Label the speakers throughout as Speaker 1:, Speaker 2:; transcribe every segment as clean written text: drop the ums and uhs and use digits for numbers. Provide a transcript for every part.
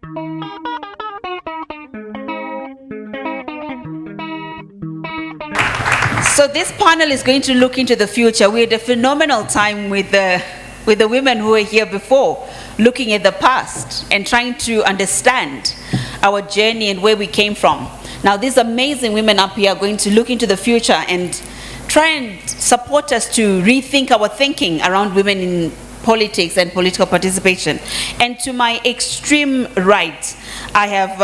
Speaker 1: So this panel is going to look into the future. We had a phenomenal time with the women who were here before, looking at the past and trying to understand our journey and where we came from. Now these amazing women up here are going to look into the future and try and support us to rethink our thinking around women in politics and political participation. And to my extreme right, I have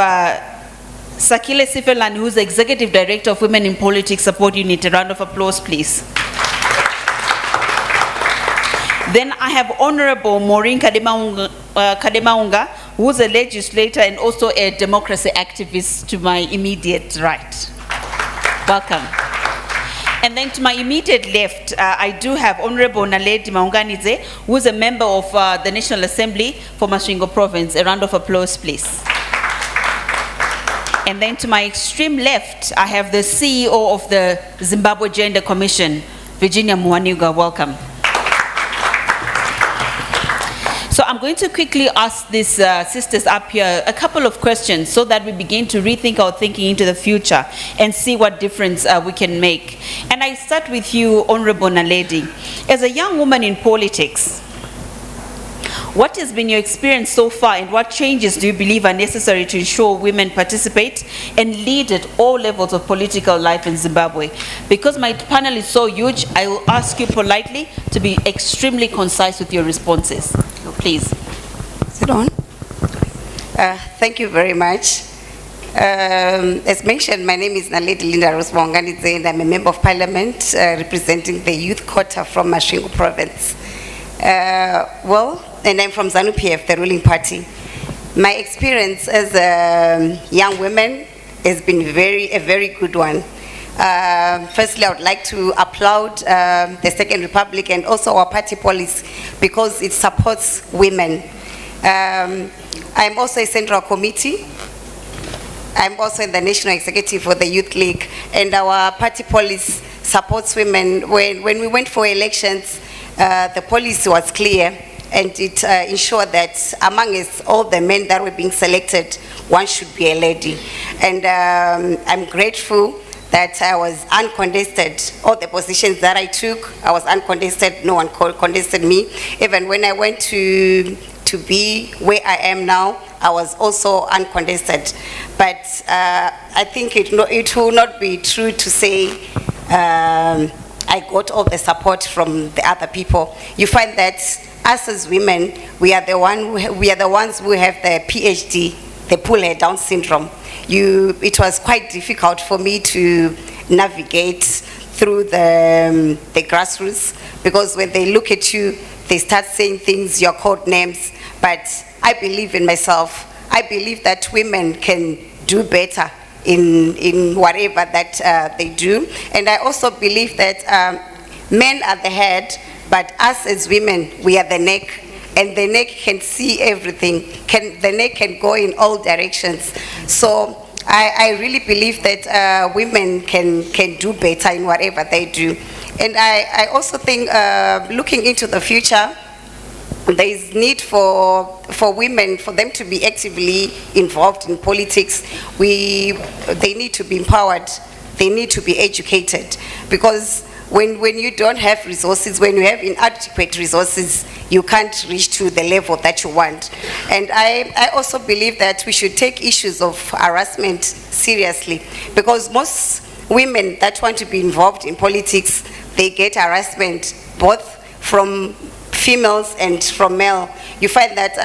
Speaker 1: Sakile Sifelan, who's the Executive Director of Women in Politics Support Unit. A round of applause, please. Then I have Honorable Maureen Kademaunga, who's a legislator and also a democracy activist to my immediate right. Welcome. And then to my immediate left, I do have Honorable Naledi Maunganize, who's a member of the National Assembly for Masvingo Province. A round of applause, please. And then to my extreme left, I have the CEO of the Zimbabwe Gender Commission, Virginia Muhaniuga. Welcome. So I'm going to quickly ask these sisters up here a couple of questions so that we begin to rethink our thinking into the future and see what difference we can make. And I start with you, Honorable Naledi. As a young woman in politics, what has been your experience so far and what changes do you believe are necessary to ensure women participate and lead at all levels of political life in Zimbabwe? Because my panel is so huge, I will ask you politely to be extremely concise with your responses. So please.
Speaker 2: Sit on. Thank you very much. As mentioned, my name is Naledi Linda Rosmonganize and I'm a Member of Parliament representing the Youth Quota from Masvingo Province. And I'm from Zanu PF, the ruling party. My experience as a young woman has been a very good one. Firstly, I would like to applaud the Second Republic and also our party policy because it supports women. I'm also a central committee. I'm also in the National Executive for the Youth League, and our party policy supports women. When we went for elections, the policy was clear, and it ensured that among us, all the men that were being selected, one should be a lady. And I'm grateful that I was uncontested. All the positions that I took, I was uncontested. No one contested me. Even when I went to be where I am now, I was also uncontested. But I think it will not be true to say I got all the support from the other people. You find that us as women, we are the ones who have the PhD, the pull head Down syndrome. It was quite difficult for me to navigate through the grassroots, because when they look at you, they start saying things, your code names. But I believe in myself. I believe that women can do better in whatever that they do. And I also believe that men are the head, but us as women, we are the neck. And the neck can see everything. The neck can go in all directions. So I really believe that women can do better in whatever they do. And I also think looking into the future, there is need for women, for them to be actively involved in politics. They need to be empowered. They need to be educated, because when you don't have resources, when you have inadequate resources, you can't reach to the level that you want. And I also believe that we should take issues of harassment seriously, because most women that want to be involved in politics, they get harassment both from females and from male. You find that,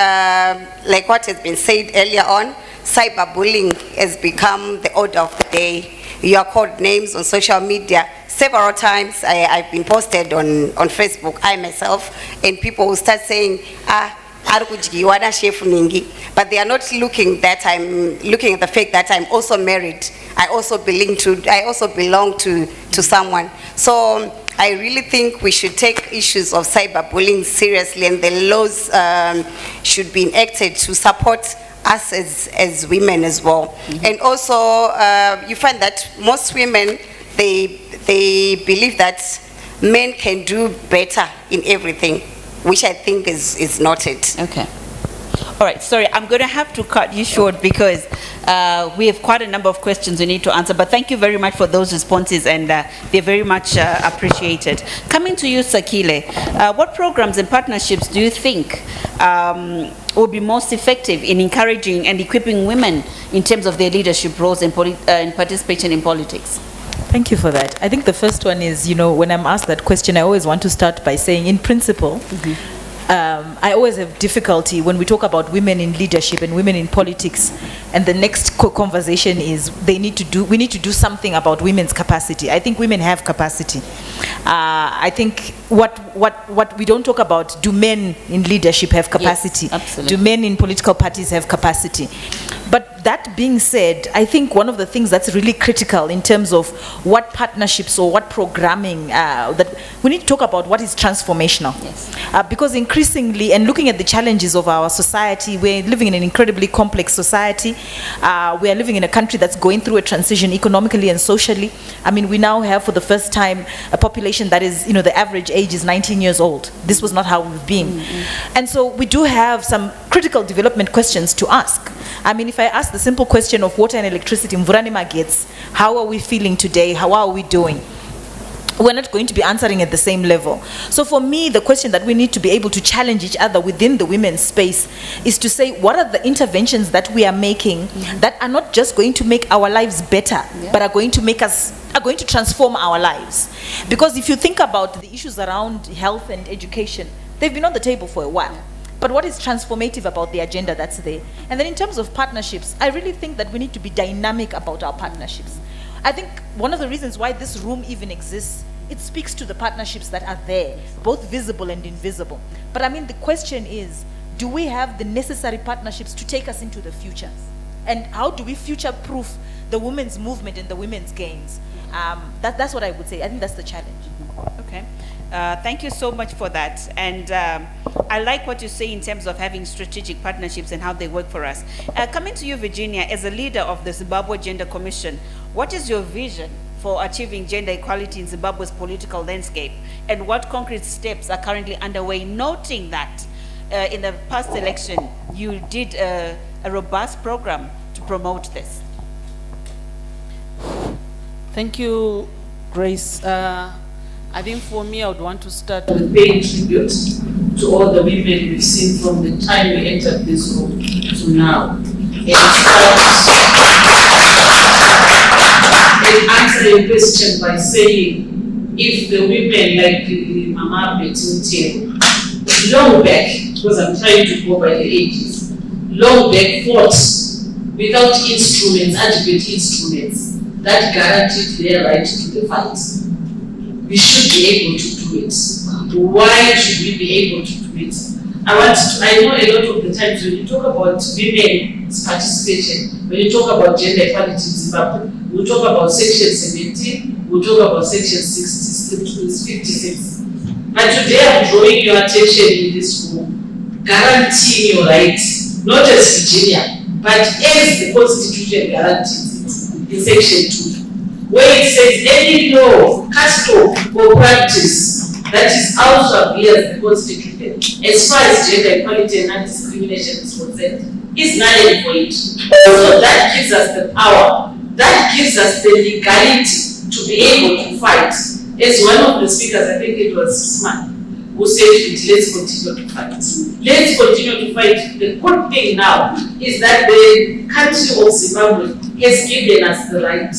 Speaker 2: like what has been said earlier on, cyberbullying has become the order of the day. You are called names on social media. Several times I've been posted on Facebook, I myself, and people will start saying, but they are not looking at the fact that I'm also married. I also belong to someone. So I really think we should take issues of cyberbullying seriously, and the laws should be enacted to support us as women as well. Mm-hmm. And also, you find that most women, they believe that men can do better in everything, which I think is not it.
Speaker 1: Okay. All right, sorry, I'm going to have to cut you short because we have quite a number of questions we need to answer, but thank you very much for those responses, and they're very much appreciated. Coming to you, Sakile, what programs and partnerships do you think will be most effective in encouraging and equipping women in terms of their leadership roles and participation in politics?
Speaker 3: Thank you for that. I think the first one is, when I'm asked that question, I always want to start by saying, in principle, I always have difficulty when we talk about women in leadership and women in politics, and the next conversation is we need to do something about women's capacity. I think women have capacity. I think what we don't talk about, do men in leadership have capacity?
Speaker 1: Yes, absolutely.
Speaker 3: Do men in political parties have capacity? But that being said, I think one of the things that's really critical in terms of what partnerships or what programming, that we need to talk about what is transformational.
Speaker 1: Yes.
Speaker 3: Because increasingly, and looking at the challenges of our society, we're living in an incredibly complex society. We are living in a country that's going through a transition economically and socially. I mean, we now have for the first time a population that is, the average age is 19 years old. This was not how we've been. Mm-hmm. And so we do have some critical development questions to ask. I mean, if I ask the simple question of water and electricity, Mvurani Magets, how are we feeling today? How are we doing? We're not going to be answering at the same level. So for me, the question that we need to be able to challenge each other within the women's space is to say, what are the interventions that we are making that are not just going to make our lives better, but are going to transform our lives? Because if you think about the issues around health and education, they've been on the table for a while. But what is transformative about the agenda that's there? And then in terms of partnerships, I really think that we need to be dynamic about our partnerships. I think one of the reasons why this room even exists, it speaks to the partnerships that are there, both visible and invisible. But I mean, the question is, do we have the necessary partnerships to take us into the future? And how do we future-proof the women's movement and the women's gains? That's what I would say. I think that's the challenge.
Speaker 1: Okay. Thank you so much for that. And I like what you say in terms of having strategic partnerships and how they work for us. Coming to you, Virginia, as a leader of the Zimbabwe Gender Commission, what is your vision for achieving gender equality in Zimbabwe's political landscape? And what concrete steps are currently underway, noting that in the past election, you did a robust program to promote this?
Speaker 4: Thank you, Grace. I think for me, I would want to start with paying tribute to all the women we've seen from the time we entered this room to now. And answer your question by saying, if the women like Mama Betintiel, long back, because I'm trying to go by the ages, long back fought without instruments, adequate instruments, that guaranteed their right to the fight. We should be able to do it. Why should we be able to do it? I know a lot of the times when you talk about women's participation, when you talk about gender equality in Zimbabwe, we'll talk about section 17, we'll talk about section 56. But today I'm drawing your attention in this room, guaranteeing your rights, not as Virginia, but as the Constitution guarantees it in section 2. Where it says any law, custom, or practice that is out of the Constitution, as far as gender equality and non-discrimination is concerned, is null and void. So that gives us the power, that gives us the legality to be able to fight. As one of the speakers, I think it was Smart, who said, let's continue to fight. Let's continue to fight. The good thing now is that the country of Zimbabwe has given us the right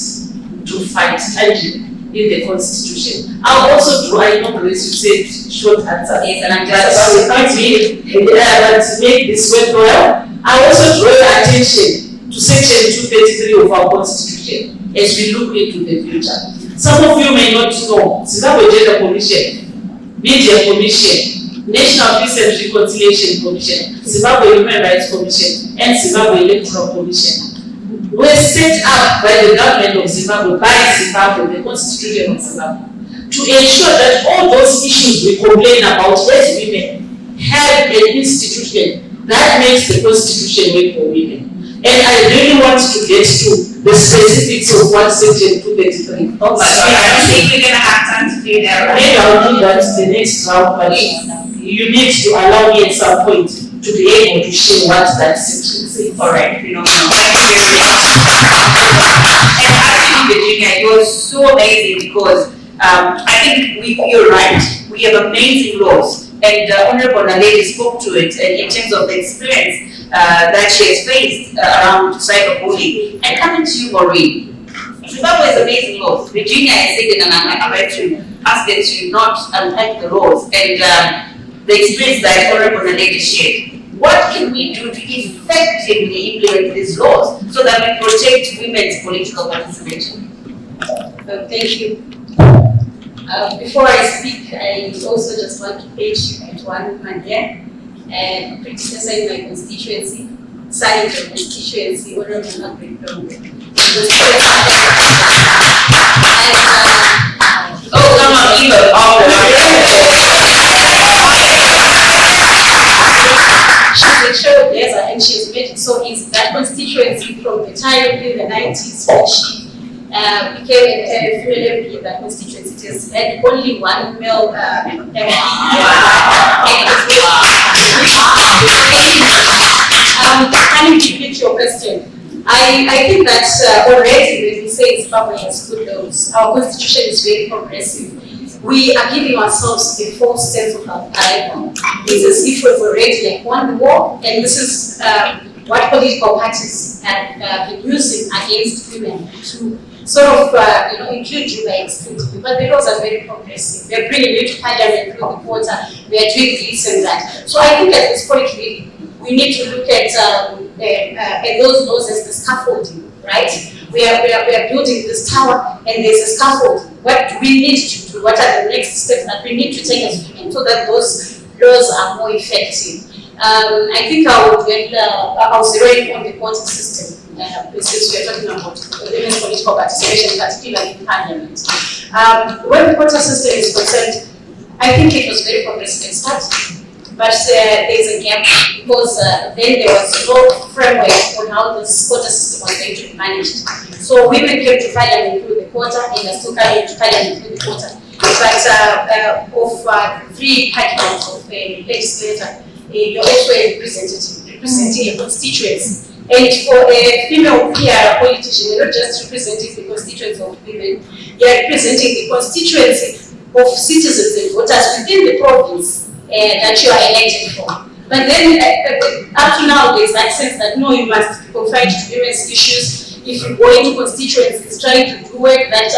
Speaker 4: to fight tangibly in the Constitution. I'll also draw, I know Grace, you said short answer. Yes, and I'm just about to make this work well. I also draw your attention to section 233 of our Constitution as we look into the future. Some of you may not know Zimbabwe Gender Commission, Media Commission, National Peace and Reconciliation Commission, Zimbabwe Human Rights Commission, and Zimbabwe Electoral Commission were set up by the government of Zimbabwe, the Constitution of Zimbabwe, to ensure that all those issues we complain about as women have an institution that makes the Constitution work for women. And I really want to get to the specifics of what section 233.
Speaker 5: I don't think we're going to have time to do that.
Speaker 4: Maybe I'll do that the next round, but you need to allow me at some point to be able to share what that section says.
Speaker 1: All right, phenomenal. Thank you very much. And actually, Virginia, it was so amazing because I think you're right. We have amazing laws. And Honorable Naledi spoke to it in terms of the experience that she has faced around cyberbullying. And coming to you, Maureen, Zimbabwe has amazing laws. Virginia has said it, and I'm going to ask them to not unpack the laws and the experience that Honorable Naledi shared. What can we do to effectively implement these laws so that we protect women's political participation?
Speaker 5: Thank you. Before I speak, I also just want to pay tribute to one woman here, and predecessor in my constituency, son in the constituency, Honorable Margaret Dongo.
Speaker 1: Oh, come on, keep it all
Speaker 5: She's a trailblazer and she's made it so easy. That constituency from the time in the 90s when she became a female MP in that constituency, it has had only one male MP. Coming to get your question, I think that already when we say Zimbabwe has good laws, our constitution is very progressive. We are giving ourselves a false sense of arrival. It's as if we've already won the war, and this is what political parties have been using against women to sort of include you by excluding you. But the laws are very progressive. They're bringing you to parliament through the quota. We are doing this and that. So I think at this point, really, we need to look at those laws as the scaffolding, right? We are building this tower, and there's a scaffold. What do we need to do? What are the next steps that we need to take as women so that those laws are more effective? I think I'll zero in on the quota system. Since we're talking about women's political participation, particularly in parliament. When the quota system is concerned, I think it was very progressive at start, but there's a gap because then there was no framework on how this quota system was going to be managed. So women came to parliament through the quota and are still coming to parliament through the quota. But of 3 packages of a legislator, you're also a representative, representing a constituency. And for a female PR politician, you're not just representing the constituency of women, you're representing the constituency of citizens and voters within the province that you are elected from. But then, up to now, there's that sense that no, you must be confined to women's issues. If you go into constituencies trying to do work that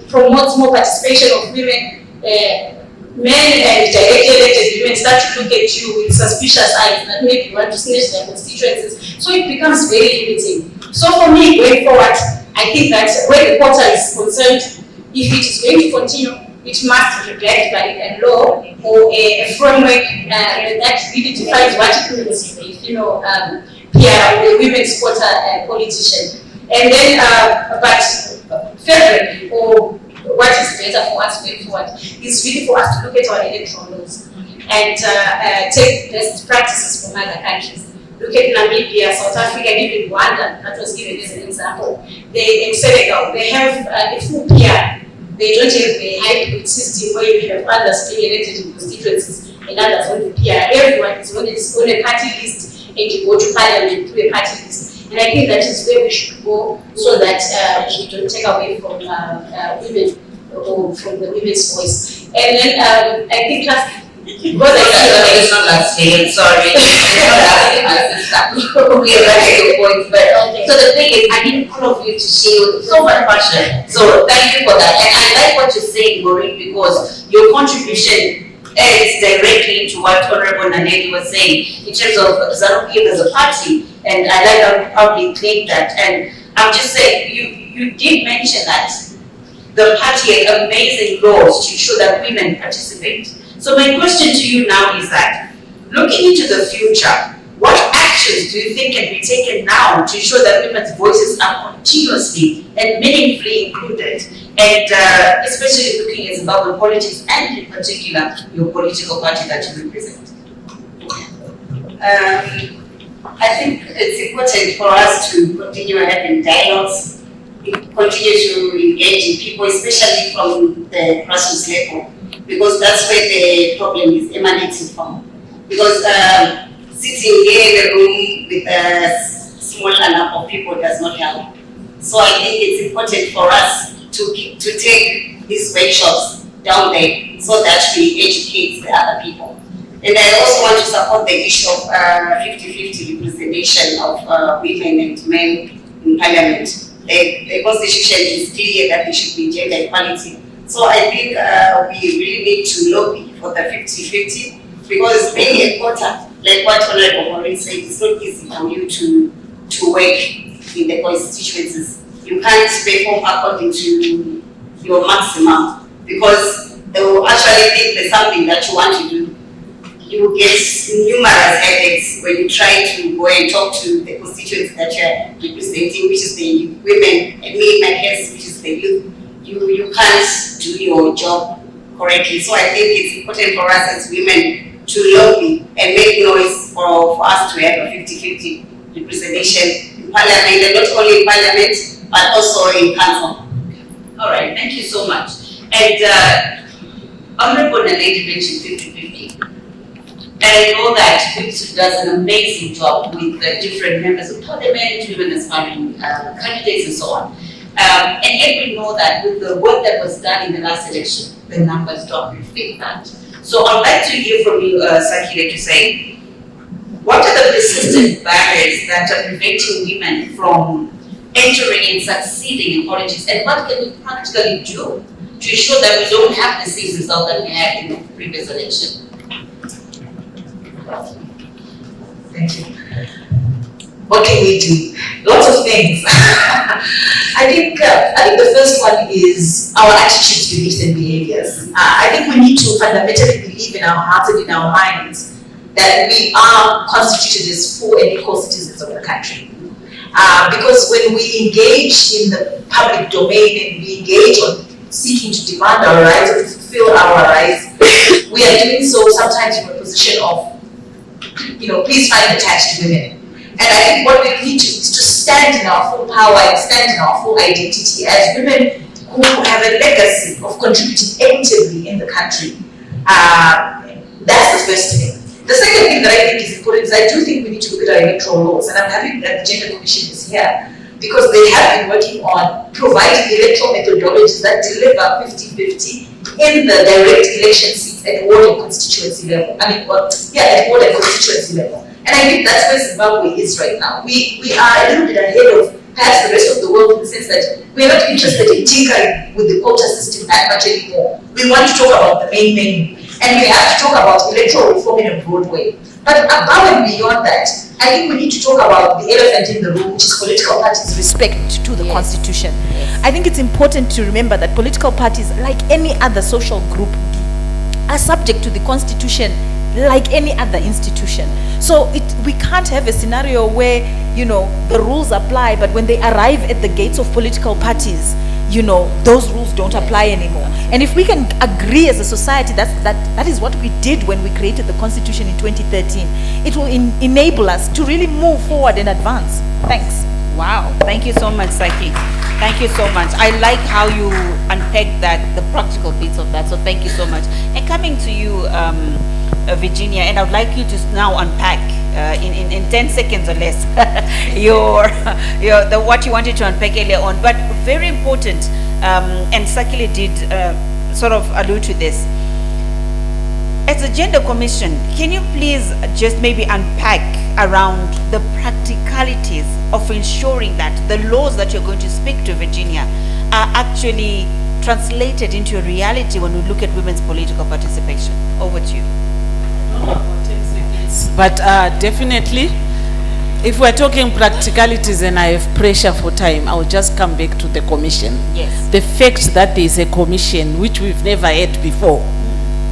Speaker 5: promotes more participation of women, men and directly elected women start to look at you with suspicious eyes that maybe you want to snatch their constituencies. So it becomes very limiting. So for me, going forward, I think that where the quota is concerned, if it is going to continue, it must be backed by a law or a framework that really defines what it means if PR or a women's quota politician. And then, but federally, or what is better for us going forward is really for us to look at our electoral laws and take best practices from other countries. Look at Namibia, South Africa, and even Rwanda, that was given as an example. In Senegal, they have a full PR. They don't have a hybrid system where you have others being elected in constituencies and others on the PR. Everyone is on a party list and you go to parliament through a party list. And I think that is where we should go so that we don't take away from women or from the women's voice. And then I think because
Speaker 1: it's not last year, sorry. We are back at the point, but so the thing is, I need all of you to show so much passion. So thank you for that. And I like what you're saying, Maureen, because your contribution adds directly into what Honorable Naledi was saying in terms of Zanu PF as a party. And I like how they claim that. And I'm just saying, you did mention that the party had amazing laws to ensure that women participate. So my question to you now is that, looking into the future, what actions do you think can be taken now to ensure that women's voices are continuously and meaningfully included, and especially looking at Zimbabwean politics and in particular your political party that you represent?
Speaker 2: I think it's important for us to continue having dialogues, continue to engage in people, especially from the grassroots level. because that's where the problem is emanating from. Because sitting here in a room with a smaller number of people does not help. So I think it's important for us to take these workshops down there so that we educate the other people. And I also want to support the issue of 50-50 representation of women and men in parliament. The constitution is clear that there should be gender equality. So I think we really need to lobby for the 50-50, because being a quota, like what Honorable already said, it's not easy for you to work in the constituencies. You can't perform according to your maximum, because they will actually think there's something that you want to do. You get numerous headaches when you try to go and talk to the constituents that you're representing, which is the women, and me in my case, which is the youth. You can't do your job correctly. So I think it's important for us as women to lobby and make noise for us to have a 50-50 representation in parliament, and not only in parliament, but also in council.
Speaker 6: All right, thank you so much. And Honorable Naledi mentioned 50-50. And I know that Whipsu does an amazing job with the different members of parliament, women aspiring candidates, and so on. And yet we know that with the work that was done in the last election, the numbers don't reflect that. So I'd like to hear from you, Sakile, to say, what are the persistent barriers that are preventing women from entering and succeeding in politics, and what can we practically do to ensure that we don't have the same result that we had in the previous election?
Speaker 7: Thank you. What can we do? Lots of things. I think the first one is our attitudes, beliefs, and behaviors. I think we need to fundamentally believe in our hearts and in our minds that we are constituted as full and equal citizens of the country. Because when we engage in the public domain and we engage on seeking to demand our rights or to fulfill our rights, we are doing so sometimes from a position of, please find attached to women. And I think what we need to is to stand in our full power and stand in our full identity as women who have a legacy of contributing equitably in the country. That's the first thing. The second thing that I think is important is I do think we need to look at our electoral laws, and I'm happy that the Gender Commission is here because they have been working on providing electoral methodologies that deliver 50-50 in the direct election seats at ward and constituency level. At ward and constituency level. And I think that's where Zimbabwe is right now. We are a little bit ahead of perhaps the rest of the world in the sense that we're not interested in tinkering with the quota system that much anymore. We want to talk about the main menu. And we have to talk about electoral reform in a broad way. But above and beyond that, I think we need to talk about the elephant in the room, which is political parties'
Speaker 3: respect to the Constitution. I think it's important to remember that political parties, like any other social group, are subject to the Constitution like any other institution. So we can't have a scenario where, the rules apply, but when they arrive at the gates of political parties, those rules don't apply anymore. And if we can agree as a society that is what we did when we created the Constitution in 2013, it will enable us to really move forward and advance. Thanks.
Speaker 1: Wow, thank you so much, Saki. Thank you so much. I like how you unpacked the practical bits of that, so thank you so much. And coming to you, Virginia, and I'd like you to now unpack in 10 seconds or less what you wanted to unpack earlier on, but very important, and Sakile did sort of allude to this. As a Gender Commission, can you please just maybe unpack around the practicalities of ensuring that the laws that you're going to speak to, Virginia, are actually translated into a reality when we look at women's political participation? Over to you.
Speaker 8: But definitely, if we're talking practicalities and I have pressure for time, I'll just come back to the commission.
Speaker 1: Yes.
Speaker 8: The fact that there is a commission, which we've never had before,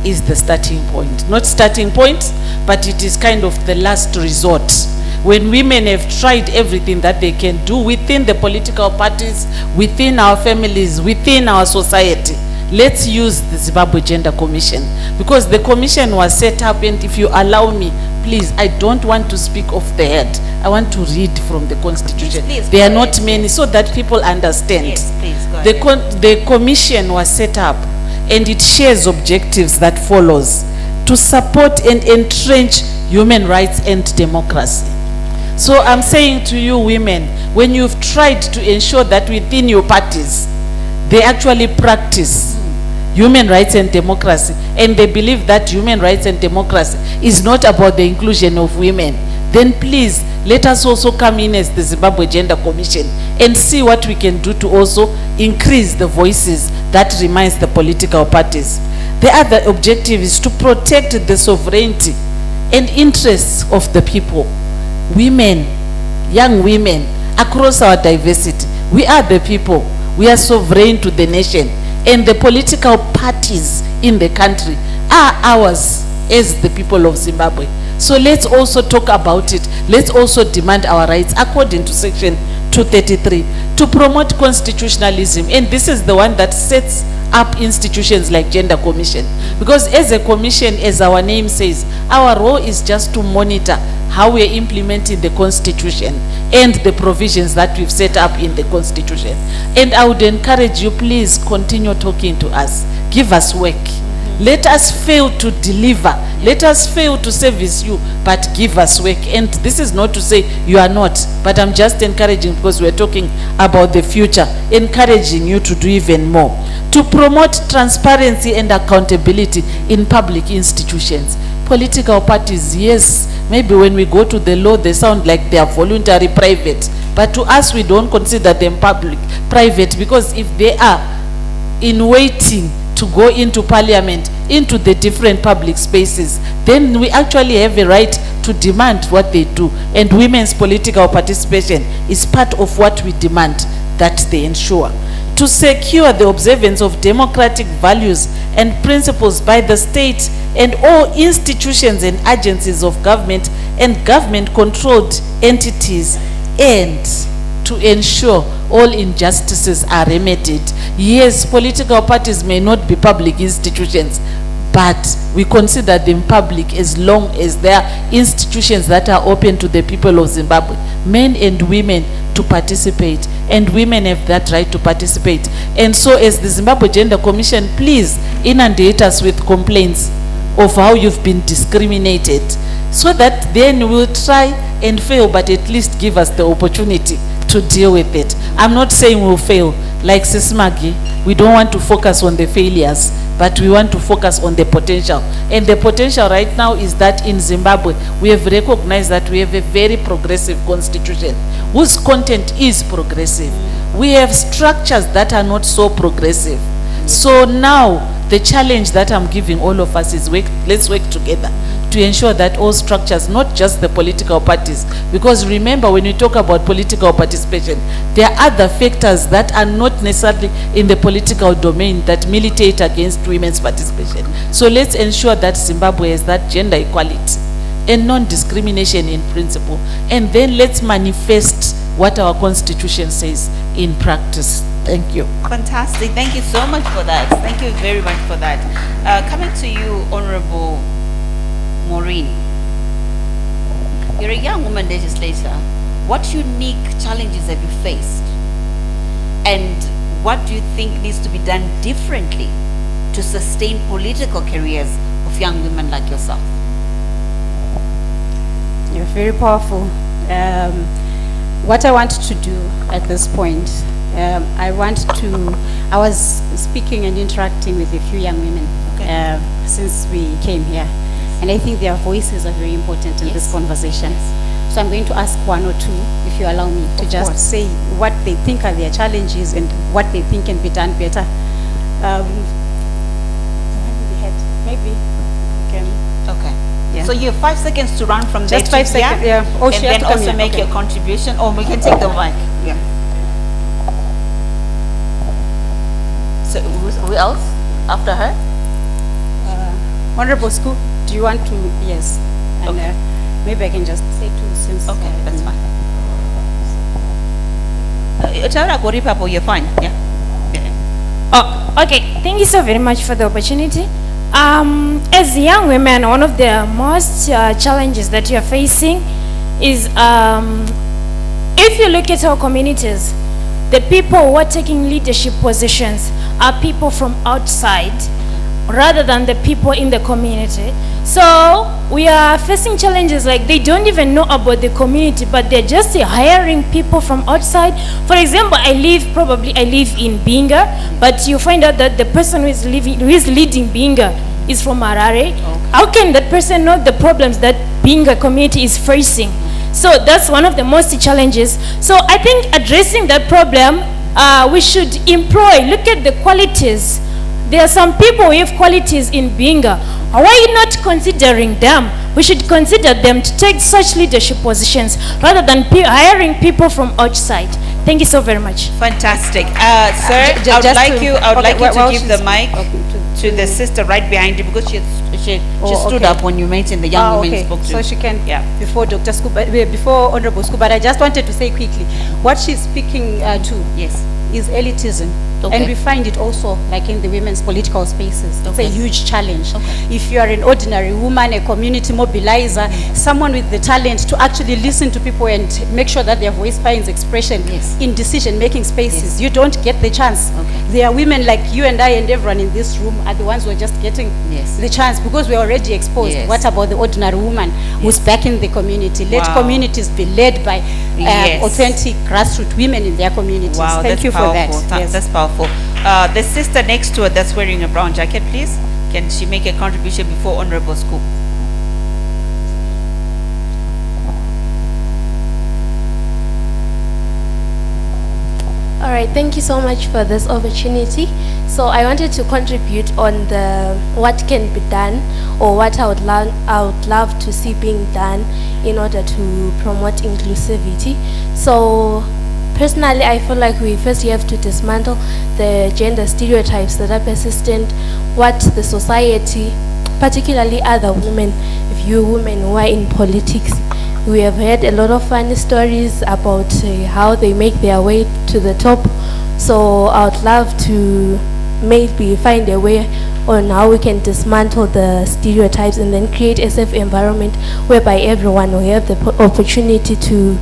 Speaker 8: is the starting point. Not starting point, but it is kind of the last resort. When women have tried everything that they can do within the political parties, within our families, within our society, let's use the Zimbabwe Gender Commission, because the commission was set up, and if you allow me, please, I don't want to speak off the head. I want to read from the Constitution.
Speaker 1: Please,
Speaker 8: there are not many, so that people understand.
Speaker 1: Yes, please, go ahead.
Speaker 8: The commission was set up and it shares objectives that follows to support and entrench human rights and democracy. So I'm saying to you women, when you've tried to ensure that within your parties, they actually practice human rights and democracy, and they believe that human rights and democracy is not about the inclusion of women, then please let us also come in as the Zimbabwe Gender Commission and see what we can do to also increase the voices that reminds the political parties. The other objective is to protect the sovereignty and interests of the people. Women, young women, across our diversity, we are the people. We are sovereign to the nation, and the political parties in the country are ours as the people of Zimbabwe. So let's also talk about it. Let's also demand our rights according to section 233 to promote constitutionalism. And this is the one that sets up institutions like Gender Commission. Because as a commission, as our name says, our role is just to monitor how we are implementing the constitution and the provisions that we've set up in the constitution. And I would encourage you, please continue talking to us. Give us work. Let us fail to deliver. Let us fail to service you, but give us work. And this is not to say you are not, but I'm just encouraging, because we're talking about the future, encouraging you to do even more. To promote transparency and accountability in public institutions. Political parties, yes, maybe when we go to the law, they sound like they are voluntary private. But to us, we don't consider them public, private, because if they are in waiting to go into parliament, into the different public spaces, then we actually have a right to demand what they do. And women's political participation is part of what we demand that they ensure. To secure the observance of democratic values and principles by the state and all institutions and agencies of government and government-controlled entities, and to ensure all injustices are remedied. Yes, political parties may not be public institutions, but we consider them public as long as they are institutions that are open to the people of Zimbabwe, men and women, to participate, and women have that right to participate. And so as the Zimbabwe Gender Commission, please inundate us with complaints of how you've been discriminated, so that then we'll try and fail, but at least give us the opportunity to deal with it. I'm not saying we'll fail. Like Sismagi, we don't want to focus on the failures, but we want to focus on the potential. And the potential right now is that in Zimbabwe, we have recognized that we have a very progressive constitution whose content is progressive. We have structures that are not so progressive. So now, the challenge that I'm giving all of us is let's work together to ensure that all structures, not just the political parties, because remember, when we talk about political participation, there are other factors that are not necessarily in the political domain that militate against women's participation. So let's ensure that Zimbabwe has that gender equality and non-discrimination in principle, and then let's manifest what our constitution says in practice. Thank you.
Speaker 1: Fantastic. Thank you so much for that. Thank you very much for that. Coming to you, Honorable Maureen. You're a young woman legislator. What unique challenges have you faced? And what do you think needs to be done differently to sustain political careers of young women like yourself?
Speaker 9: You're very powerful. What I want to do at this point, I was speaking and interacting with a few young women since we came here. And I think their voices are very important in this conversation. So I'm going to ask one or two, if you allow me, to just say what they think are their challenges and what they think can be done better. Maybe you can.
Speaker 1: Okay.
Speaker 9: Yeah.
Speaker 1: So you have 5 seconds to run from
Speaker 9: Just
Speaker 1: there
Speaker 9: 5 seconds, yeah. Oh,
Speaker 1: and
Speaker 9: she has
Speaker 1: then
Speaker 9: to come
Speaker 1: also
Speaker 9: here.
Speaker 1: make
Speaker 9: Okay.
Speaker 1: your contribution, or we can take the mic.
Speaker 9: Yeah.
Speaker 1: So who else after her?
Speaker 9: Honorable School, do you want to? Yes. And
Speaker 1: Okay.
Speaker 9: maybe I can just say two since.
Speaker 1: Okay, that's fine. Tara Goripapo, you're fine. Yeah.
Speaker 10: Oh, okay. Thank you so very much for the opportunity. As young women, one of the most challenges that you're facing is if you look at our communities, the people who are taking leadership positions are people from outside. rather than the people in the community. So we are facing challenges like they don't even know about the community, but they're just hiring people from outside. For example, I live in Binga, but you find out that the person who is leading Binga is from Harare. Okay. How can that person know the problems that Binga community is facing? So that's one of the most challenges. So I think addressing that problem, we should look at the qualities. There are some people with qualities in Binga. Why are you not considering them? We should consider them to take such leadership positions rather than hiring people from outside. Thank you so very much.
Speaker 1: Fantastic. Sir, I would like you to give the mic to the sister right behind you, because she stood up when you mentioned the young women spoke to.
Speaker 11: So she can, before Dr. Scuba, before Honorable Scuba, I just wanted to say quickly, what she's speaking to is elitism.
Speaker 1: Okay.
Speaker 11: And we find it also like in the women's political spaces. It's a huge challenge.
Speaker 1: Okay.
Speaker 11: If you are an ordinary woman, a community mobilizer, someone with the talent to actually listen to people and make sure that their voice finds expression in decision-making spaces, you don't get the chance.
Speaker 1: Okay.
Speaker 11: There are women like you and I and everyone in this room are the ones who are just getting the chance because we're already exposed.
Speaker 1: Yes.
Speaker 11: What about the ordinary woman who's back in the community? Let
Speaker 1: Wow.
Speaker 11: communities be led by authentic grassroots women in their communities.
Speaker 1: Wow,
Speaker 11: Thank you
Speaker 1: powerful.
Speaker 11: for that.
Speaker 1: That's powerful. The sister next to her that's wearing a brown jacket, please. Can she make a contribution before Honorable Scoop?
Speaker 12: All right, thank you so much for this opportunity. So I wanted to contribute on the what can be done, or what I would love to see being done in order to promote inclusivity. So personally, I feel like we first have to dismantle the gender stereotypes that are persistent, what the society, particularly other women, view women who are in politics. We have heard a lot of funny stories about how they make their way to the top. So I would love to maybe find a way on how we can dismantle the stereotypes and then create a safe environment whereby everyone will have the opportunity to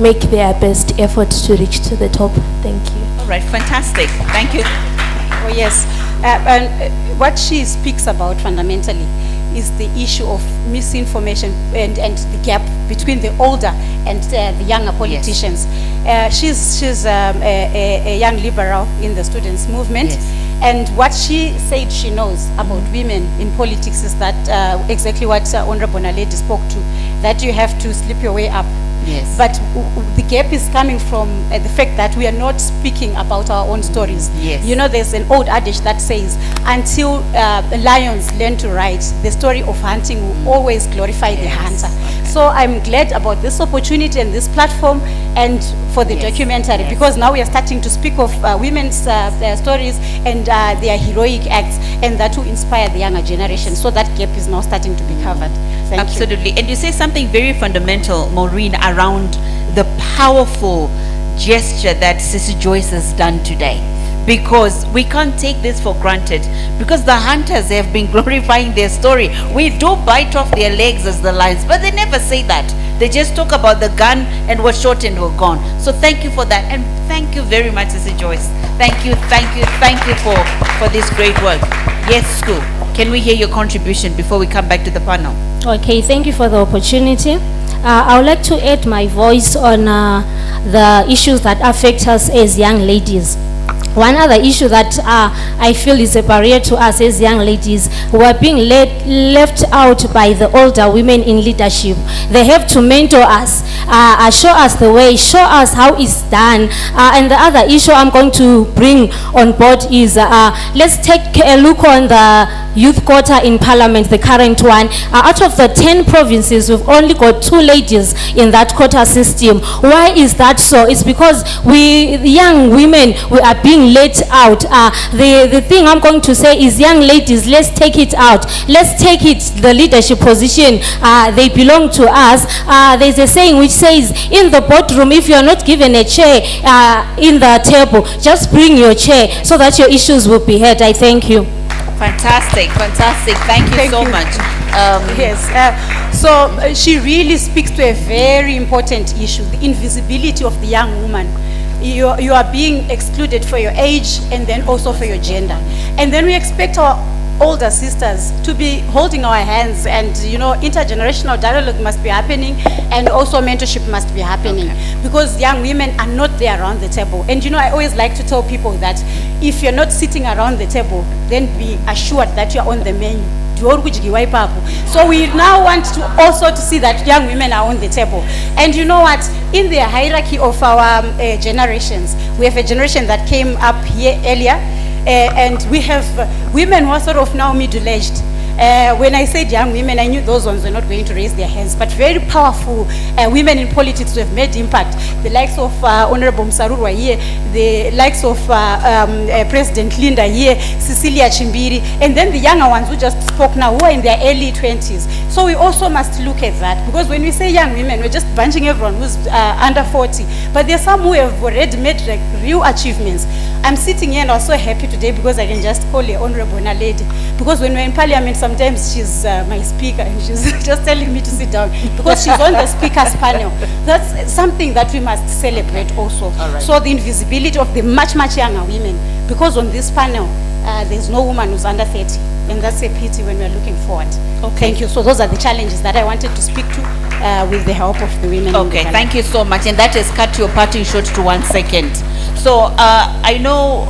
Speaker 12: make their best efforts to reach to the top. Thank you.
Speaker 1: All right, fantastic. Thank you.
Speaker 11: Oh yes, and what she speaks about fundamentally is the issue of misinformation and the gap between the older and the younger politicians. She's a young liberal in the students' movement. And what she said she knows about women in politics is that exactly what Honorable Naledi spoke to, that you have to slip your way up.
Speaker 1: Yes.
Speaker 11: But the gap is coming from the fact that we are not speaking about our own stories.
Speaker 1: Yes.
Speaker 11: You know, there's an old adage that says, until lions learn to ride, the story of hunting will always glorify the hunter. So I'm glad about this opportunity and this platform and for the documentary, because now we are starting to speak of women's their stories and their heroic acts, and that will inspire the younger generation. So that gap is now starting to be covered. Thank you.
Speaker 1: Absolutely. And you say something very fundamental, Maureen, around the powerful gesture that Sissy Joyce has done today. Because we can't take this for granted, because the hunters have been glorifying their story. We do bite off their legs as the lions, but they never say that. They just talk about the gun and was shot and were gone. So thank you for that, and thank you very much, Sissy Joyce. Thank you for this great work. Yes, School. Can we hear your contribution before we come back to the panel?
Speaker 13: Okay, thank you for the opportunity. I would like to add my voice on the issues that affect us as young ladies. One other issue that I feel is a barrier to us as young ladies, who are being left out by the older women in leadership. They have to mentor us, show us the way, show us how it's done. And the other issue I'm going to bring on board is, let's take a look on the youth quota in Parliament, the current one. Out of the 10 provinces, we've only got 2 ladies in that quota system. Why is that so? It's because we, young women, we are being let out. The thing I'm going to say is, young ladies, let's take it out. Let's take it, the leadership position. They belong to us. There's a saying which says, in the boardroom, if you're not given a chair in the table, just bring your chair so that your issues will be heard. I thank you.
Speaker 1: Fantastic. Thank you so much.
Speaker 11: So she really speaks to a very important issue, the invisibility of the young woman. You are being excluded for your age and then also for your gender. And then we expect our older sisters to be holding our hands, and intergenerational dialogue must be happening, and also mentorship must be happening, because young women are not there around the table. And I always like to tell people that if you're not sitting around the table, then be assured that you're on the menu. So we now want to also to see that young women are on the table. And you know what? In the hierarchy of our generations, we have a generation that came up here earlier, and we have women who are sort of now middle-aged. When I said young women, I knew those ones were not going to raise their hands, but very powerful women in politics who have made impact. The likes of Honorable Msarurwa here, the likes of President Linda here, Cecilia Chimbiri, and then the younger ones who just spoke now, who are in their early 20s. So we also must look at that, because when we say young women, we're just bunching everyone who's under 40, but there are some who have already made like real achievements. I'm sitting here and I was so happy today because I can just call her Honorable Naledi, because when we're in Parliament, sometimes she's my speaker and she's just telling me to sit down because she's on the speaker's panel. That's something that we must celebrate also. So the invisibility of the much younger women, because on this panel, there's no woman who's under 30. And that's a pity when we're looking forward. Thank you. So those are the challenges that I wanted to speak to with the help of the women.
Speaker 1: Okay, thank you so much. And that has cut your parting short to 1 second. So I know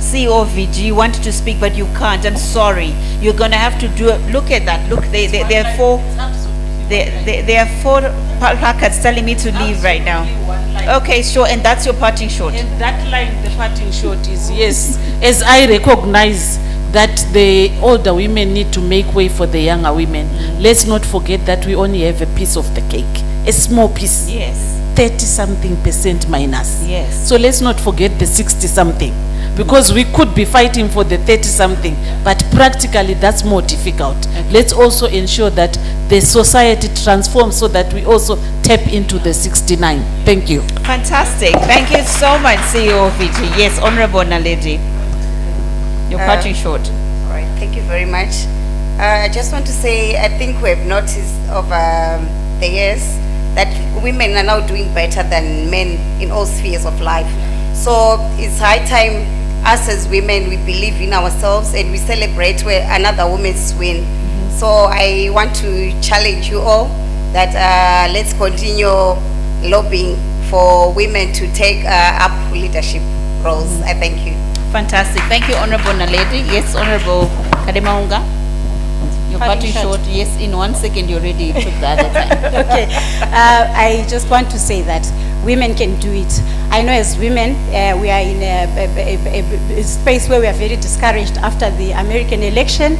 Speaker 1: CEO VG, you wanted to speak, but you can't. I'm sorry. You're going to have to do it. Look at that. Look, there are four. There are 4 placards telling me to leave right now. Okay, sure. And that's your parting short.
Speaker 8: And that line, the parting short is, yes, as I recognize that the older women need to make way for the younger women, let's not forget that we only have a piece of the cake, a small piece.
Speaker 1: Yes.
Speaker 8: 30-something% minus.
Speaker 1: Yes.
Speaker 8: So let's not forget the 60-something, because we could be fighting for the 30-something, but practically that's more difficult. Let's also ensure that the society transforms so that we also tap into the 69. Thank you.
Speaker 1: Fantastic. Thank you so much, CEO VG. Yes, Honorable Naledi. Your parting short.
Speaker 2: All right, thank you very much. I just want to say, I think we've noticed over the years that women are now doing better than men in all spheres of life. So it's high time us as women, we believe in ourselves and we celebrate where another woman's win. So I want to challenge you all that let's continue lobbying for women to take up leadership roles. I thank you.
Speaker 1: Fantastic. Thank you, Honorable Naledi. Yes, Honorable Kademaunga. Your parting short. Yes, in 1 second you already took the other time.
Speaker 11: Okay. I just want to say that women can do it. I know as women, we are in a space where we are very discouraged after the American election.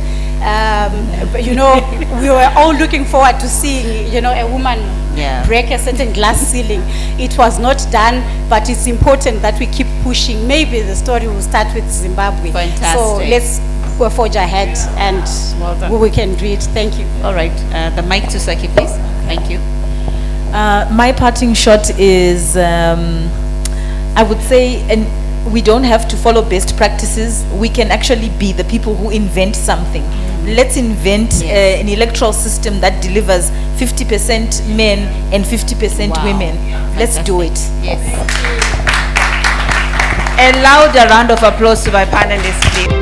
Speaker 11: We were all looking forward to seeing, a woman break a certain glass ceiling. It was not done, but it's important that we keep pushing. Maybe the story will start with Zimbabwe.
Speaker 1: Fantastic.
Speaker 11: So let's forge ahead and we can do it. Thank you.
Speaker 1: All right. The mic to Saki, please. Thank you.
Speaker 3: My parting shot is, I would say, and we don't have to follow best practices. We can actually be the people who invent something. Let's invent an electoral system that delivers 50% men and 50% women. Let's do it.
Speaker 1: Yes. A louder round of applause to my panelists, please.